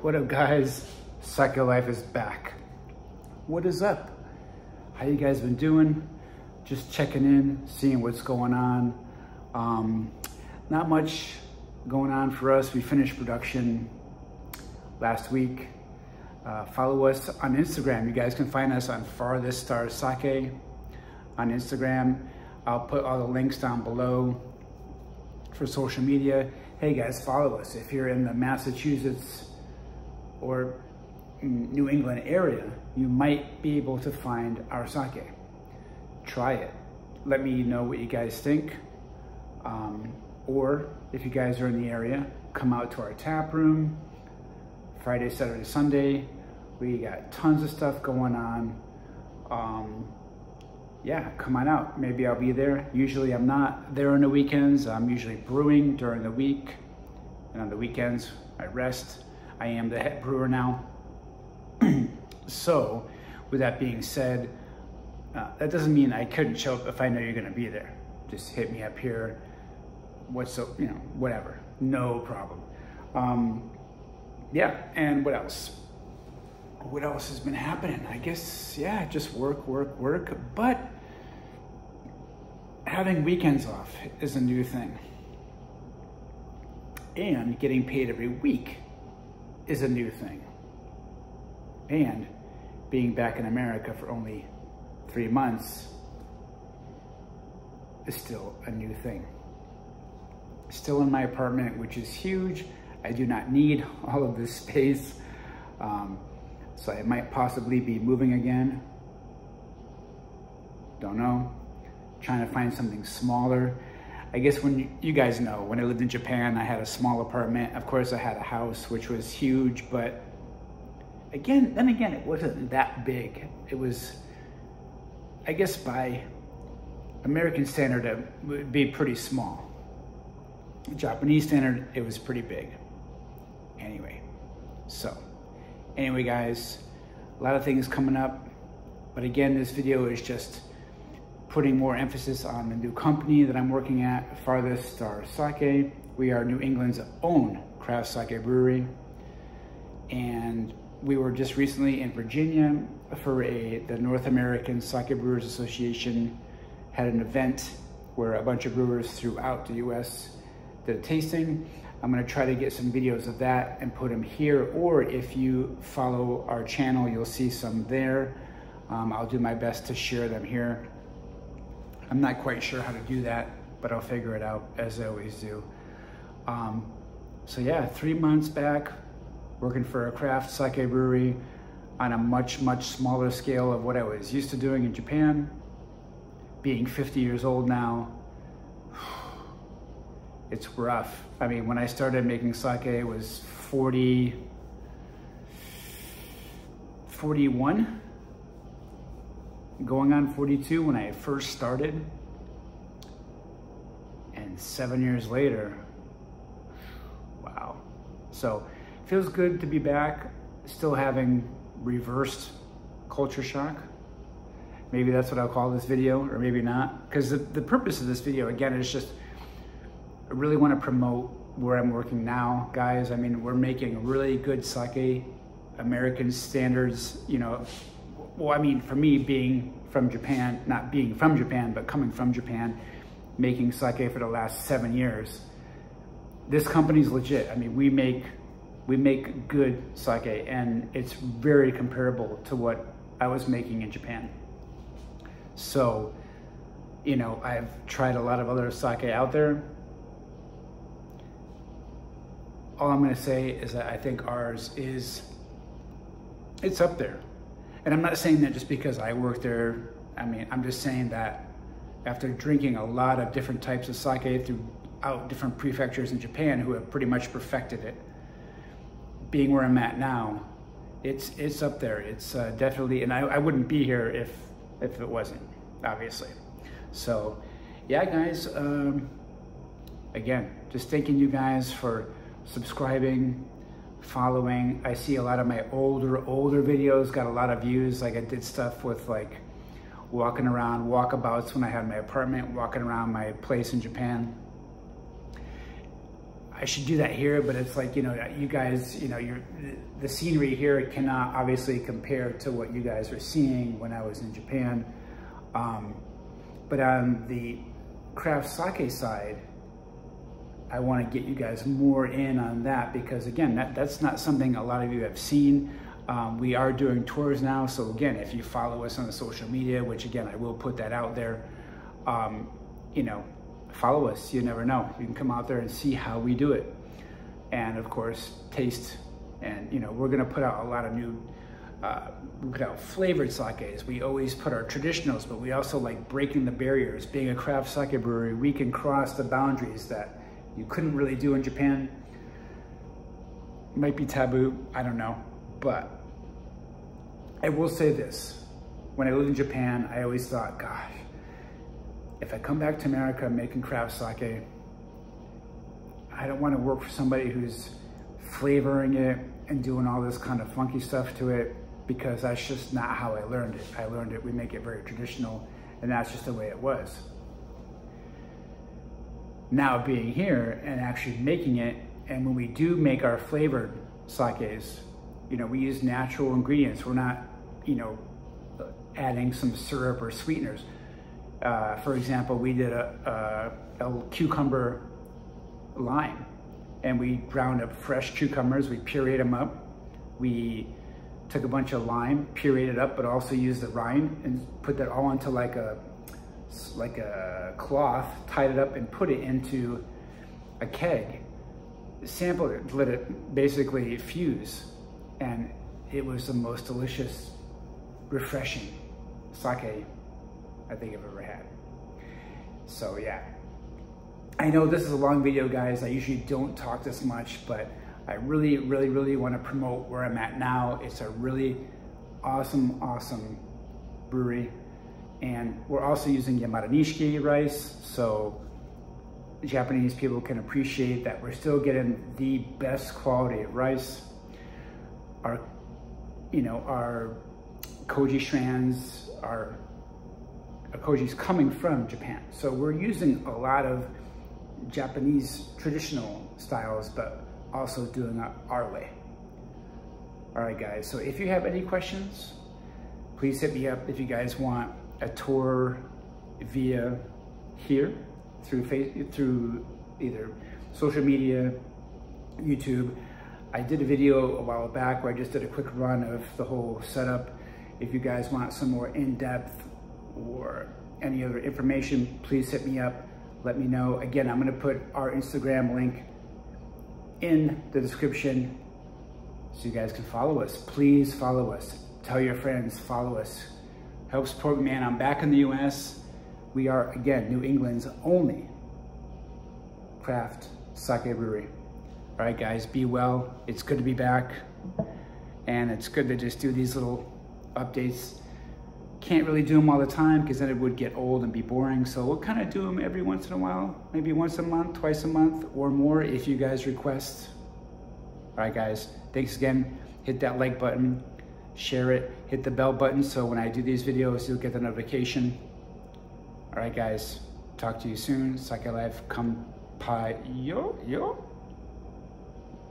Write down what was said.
What up, guys? Sake Life is back. What is up? How you guys been doing? Just checking in, seeing what's going on. Not much going on for us. We finished production last week. Follow us on Instagram. You guys can find us on Farthest Star Sake on Instagram. I'll put all the links down below for social media. Hey guys, follow us. If you're in the Massachusetts or New England area, you might be able to find our sake. Try it. Let me know what you guys think. Or if you guys are in the area, come out to our tap room. Friday, Saturday, Sunday. We got tons of stuff going on. Yeah, come on out. Maybe I'll be there. Usually I'm not there on the weekends. I'm usually brewing during the week. And on the weekends, I rest. I am the head brewer now. So, with that being said, that doesn't mean I couldn't show up if I know you're gonna be there. Just hit me up here. Whatever. No problem. Yeah, and what else? What else has been happening? I guess, yeah, just work. But having weekends off is a new thing. And getting paid every week is a new thing. And being back in America for only 3 months is still a new thing. Still in my apartment, which is huge. I do not need all of this space. So I might possibly be moving again. Don't know. Trying to find something smaller. I guess when you guys know, when I lived in Japan, I had a small apartment. Of course, I had a house, which was huge, but then again, it wasn't that big. It was, I guess by American standard, it would be pretty small. Japanese standard, it was pretty big. Anyway, guys, a lot of things coming up. But again, this video is just putting more emphasis on the new company that I'm working at, Farthest Star Sake. We are New England's own craft sake brewery. And we were just recently in Virginia for the North American Sake Brewers Association had an event where a bunch of brewers throughout the US did a tasting. I'm gonna try to get some videos of that and put them here, or if you follow our channel, you'll see some there. I'll do my best to share them here. I'm not quite sure how to do that, but I'll figure it out as I always do. So yeah, 3 months back, working for a craft sake brewery on a much smaller scale of what I was used to doing in Japan. Being 50 years old now, it's rough. I mean, when I started making sake, it was 41, going on 42 when I first started. And 7 years later, wow. So it feels good to be back, still having reversed culture shock. Maybe that's what I'll call this video, or maybe not. Because the purpose of this video, again, is just, I really want to promote where I'm working now, guys. I mean, we're making really good sake, American standards, Well, I mean, for me, being from Japan, not being from Japan, but coming from Japan, making sake for the last 7 years, this company's legit. I mean, we make good sake, and it's very comparable to what I was making in Japan. So, I've tried a lot of other sake out there. All I'm gonna say is that I think ours it's up there. And I'm not saying that just because I work there. I mean, I'm just saying that after drinking a lot of different types of sake throughout different prefectures in Japan who have pretty much perfected it, being where I'm at now, it's up there. It's definitely, and I wouldn't be here if it wasn't, obviously. So yeah, guys, again, just thanking you guys for subscribing, following. I see a lot of my older videos got a lot of views. Like I did stuff with like walking around, walkabouts when I had my apartment, walking around my place in Japan. I should do that here, but it's like, you know, you guys, you know, the scenery here cannot obviously compare to what you guys are seeing when I was in Japan. But on the craft sake side, I want to get you guys more in on that, because again, that's not something a lot of you have seen. We are doing tours now, so again, if you follow us on the social media, which again, I will put that out there, you know, follow us. You never know. You can come out there and see how we do it. And of course, taste. And you know, we're gonna put out a lot of new, we put out flavored sakes. We always put our traditionals, but we also like breaking the barriers. Being a craft sake brewery, we can cross the boundaries that you couldn't really do in Japan. Might be taboo, I don't know. But I will say this, when I lived in Japan, I always thought, gosh, if I come back to America making craft sake, I don't want to work for somebody who's flavoring it and doing all this kind of funky stuff to it, because that's just not how I learned it. I learned it, we make it very traditional, and that's just the way it was. Now being here and actually making it, and when we do make our flavored sakes, you know, we use natural ingredients. We're not, you know, adding some syrup or sweeteners. For example, we did a cucumber lime, and we ground up fresh cucumbers. We pureed them up. We took a bunch of lime, pureed it up, but also used the rind and put that all into like a cloth, tied it up and put it into a keg. Sampled it, let it basically fuse, and it was the most delicious, refreshing sake I think I've ever had. So yeah, I know this is a long video, guys. I usually don't talk this much, but I really want to promote where I'm at now. It's a really awesome brewery, and we're also using Yamada Nishiki rice, so Japanese people can appreciate that we're still getting the best quality of rice. Our, you know, our koji strands, our koji's coming from Japan. So we're using a lot of Japanese traditional styles, but also doing it our way. All right, guys, so if you have any questions, please hit me up. If you guys want a tour via here, through either social media, YouTube. I did a video a while back where I just did a quick run of the whole setup. If you guys want some more in-depth or any other information, please hit me up, let me know. Again, I'm gonna put our Instagram link in the description so you guys can follow us. Please follow us. Tell your friends, follow us. Help support me, man. I'm back in the US. We are, again, New England's only craft sake brewery. All right, guys, be well. It's good to be back. And it's good to just do these little updates. Can't really do them all the time because then it would get old and be boring. So we'll kind of do them every once in a while, maybe once a month, twice a month, or more if you guys request. All right, guys, thanks again. Hit that like button, share it, hit the bell button so when I do these videos, you'll get the notification. All right, guys, talk to you soon. Sake Life, come pie yo.